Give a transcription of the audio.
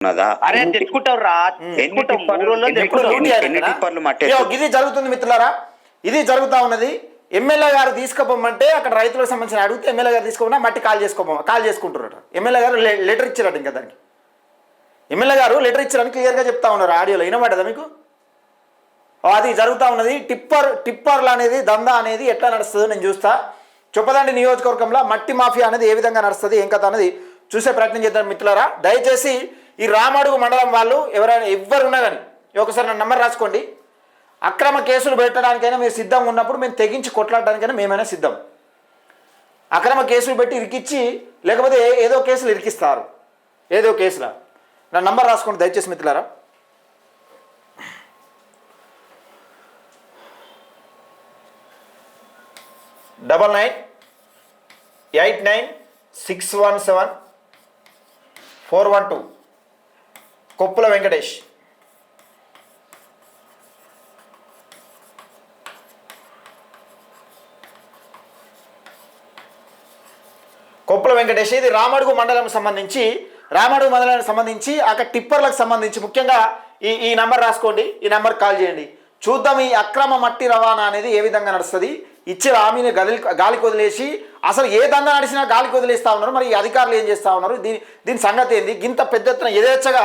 అరే తెచ్చుకుంటావు రా ఇది జరుగుతుంది మిత్రులారా, ఇది జరుగుతూ ఉన్నది. ఎమ్మెల్యే గారు తీసుకుపోమంటే అక్కడ రైతులకు సంబంధించిన అడిగితే ఎమ్మెల్యే గారు తీసుకోమన్నా మట్టి కాల్ చేసుకుంటారట. ఎమ్మెల్యే గారు లెటర్ ఇచ్చారట. ఇంకా దానికి ఎమ్మెల్యే గారు లెటర్ ఇచ్చారని క్లియర్గా చెప్తా ఉన్నారు ఆడియోలో. వినబడ్డదా మీకు? అది జరుగుతూ ఉన్నది. టిప్పర్లు అనేది దందా అనేది ఎట్లా నడుస్తుందో నేను చూస్తా. చొప్పదండి నియోజకవర్గంలో మట్టి మాఫియా అనేది ఏ విధంగా నడుస్తుంది, ఏం కథ అనేది చూసే ప్రయత్నం చేద్దాం మిత్రులారా. దయచేసి ఈ రామడుగు మండలం వాళ్ళు ఎవరున్నా కానీ ఒకసారి నా నెంబర్ రాసుకోండి. అక్రమ కేసులు పెట్టడానికైనా మీరు సిద్ధంగా ఉన్నప్పుడు మేము తెగించి కొట్లాడడానికైనా మేమైనా సిద్ధం. అక్రమ కేసులు పెట్టి ఇరికిచ్చి లేకపోతే ఏదో కేసులు ఇరికిస్తారు, ఏదో కేసులా. నా నంబర్ రాసుకోండి దయచేసి మిత్రులారా. 9989617412 కొప్పుల వెంకటేష్. కొప్పుల వెంకటేష్. ఇది రామడుగు మండలానికి సంబంధించి అక్కడ టిప్పర్లకు సంబంధించి ముఖ్యంగా ఈ నంబర్ రాసుకోండి, ఈ నంబర్ కాల్ చేయండి. చూద్దాం ఈ అక్రమ మట్టి రవాణా అనేది ఏ విధంగా నడుస్తుంది. ఇచ్చే హామీని గాలికి వదిలేసి అసలు ఏ దందా నడిచినా గాలికి వదిలేస్తూ ఉన్నారు. మరి ఈ అధికారులు ఏం చేస్తూ ఉన్నారు, దీని సంగతి ఏంది? గింత పెద్ద ఎత్తున యథేచ్ఛగా